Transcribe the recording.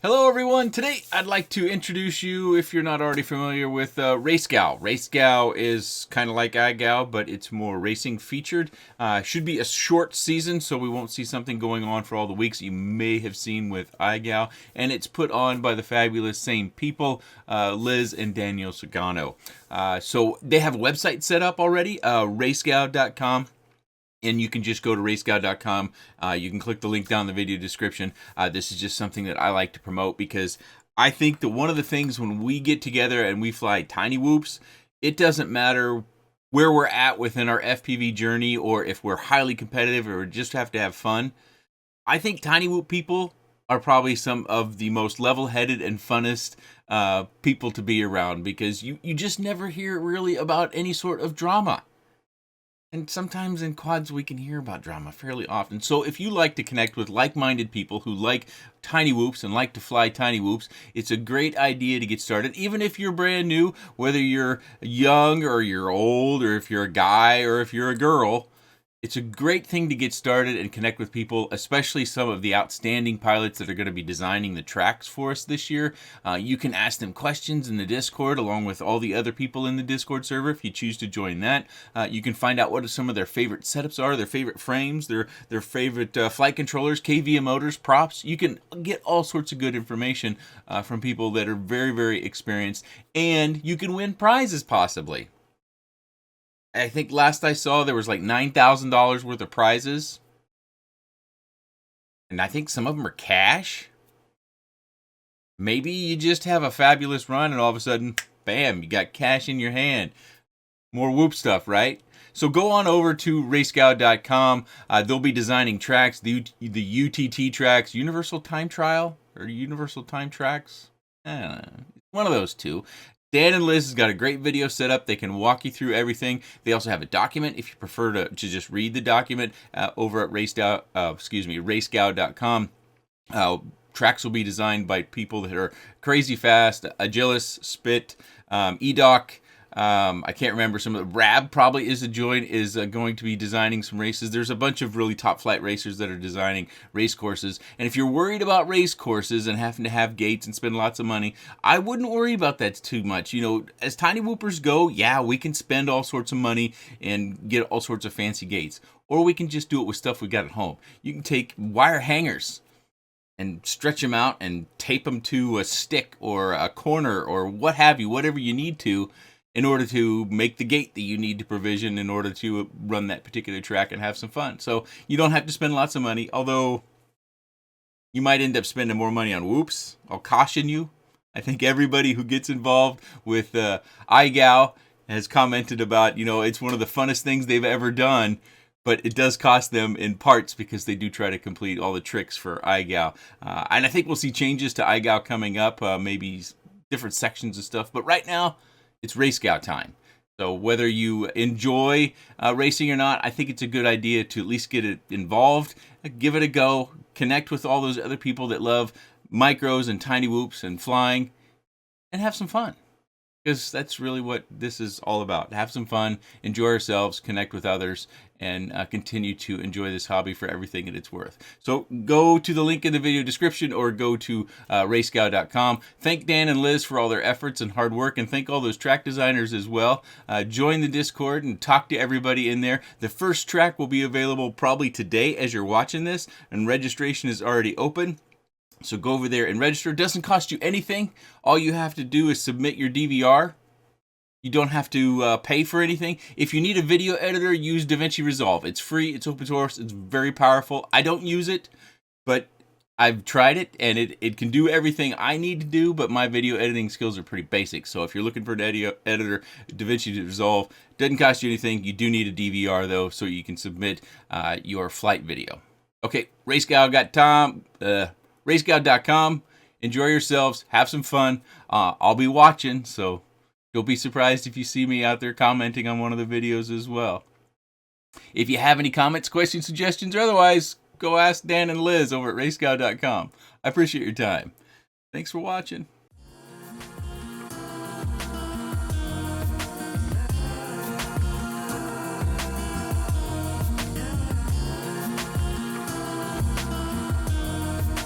Hello everyone, today I'd like to introduce you, if you're not already familiar with RaceGOW. RaceGOW is kind of like iGOW, but it's more racing featured. Should be a short season, so we won't see something going on for all the weeks you may have seen with iGOW. And it's put on by the fabulous same people, Liz and Daniel Sagano. So they have a website set up already, RaceGOW.com. And you can just go to racegow.com. You can click the link down in the video description. This is just something that I like to promote because I think that one of the things when we get together and we fly tiny whoops, it doesn't matter where we're at within our FPV journey or if we're highly competitive or just have to have fun. I think tiny whoop people are probably some of the most level-headed and funnest people to be around because you just never hear really about any sort of drama. And sometimes in quads we can hear about drama fairly often. So if you like to connect with like-minded people who like tiny whoops and like to fly tiny whoops, it's a great idea to get started. Even if you're brand new, whether you're young or you're old, or if you're a guy or if you're a girl, it's a great thing to get started and connect with people, especially some of the outstanding pilots that are going to be designing the tracks for us this year. You can ask them questions in the Discord along with all the other people in the Discord server if you choose to join that. You can find out what some of their favorite setups are, their favorite frames, their favorite flight controllers, KVM motors, props. You can get all sorts of good information from people that are very, very experienced, and you can win prizes possibly. I think last I saw there was like $9,000 worth of prizes. And I think some of them are cash. Maybe you just have a fabulous run and all of a sudden, bam, you got cash in your hand. More whoop stuff, right? So go on over to racegow.com. They'll be designing tracks, the UTT tracks, Universal Time Trial or Universal Time Tracks. One of those two. Dan and Liz has got a great video set up. They can walk you through everything. They also have a document if you prefer to just read the document over at racegow.com. Tracks will be designed by people that are crazy fast. Agilis, Spit, EDOC. I can't remember some of the Rab probably is going to be designing some races. There's a bunch of really top flight racers that are designing race courses. And if you're worried about race courses and having to have gates and spend lots of money, I wouldn't worry about that too much. You know, as tiny whoopers go, yeah, we can spend all sorts of money and get all sorts of fancy gates. Or we can just do it with stuff we got at home. You can take wire hangers and stretch them out and tape them to a stick or a corner or what have you, whatever you need to, in order to make the gate that you need to provision in order to run that particular track and have some fun. So you don't have to spend lots of money, although you might end up spending more money on whoops. I'll caution you. I think everybody who gets involved with iGOW has commented about, it's one of the funnest things they've ever done, but it does cost them in parts because they do try to complete all the tricks for iGOW. And I think we'll see changes to iGOW coming up, maybe different sections of stuff. But right now, it's RaceGOW time. So whether you enjoy racing or not, I think it's a good idea to at least get it involved, give it a go, connect with all those other people that love micros and tiny whoops and flying, and have some fun. Because that's really what this is all about. Have some fun, enjoy ourselves, connect with others, and continue to enjoy this hobby for everything that it's worth. So go to the link in the video description or go to racegow.com. Thank Dan and Liz for all their efforts and hard work, and thank all those track designers as well. Join the Discord and talk to everybody in there. The first track will be available probably today as you're watching this, and registration is already open. So go over there and register. It doesn't cost you anything. All you have to do is submit your DVR. You don't have to pay for anything. If you need a video editor, use DaVinci Resolve. It's free. It's open source. It's very powerful. I don't use it, but I've tried it, and it can do everything I need to do, but my video editing skills are pretty basic. So if you're looking for an editor, DaVinci Resolve doesn't cost you anything. You do need a DVR, though, so you can submit your flight video. Okay, RaceGOW.com. Enjoy yourselves. Have some fun. I'll be watching, so you'll be surprised if you see me out there commenting on one of the videos as well. If you have any comments, questions, suggestions, or otherwise, go ask Dan and Liz over at RaceGOW.com. I appreciate your time. Thanks for watching.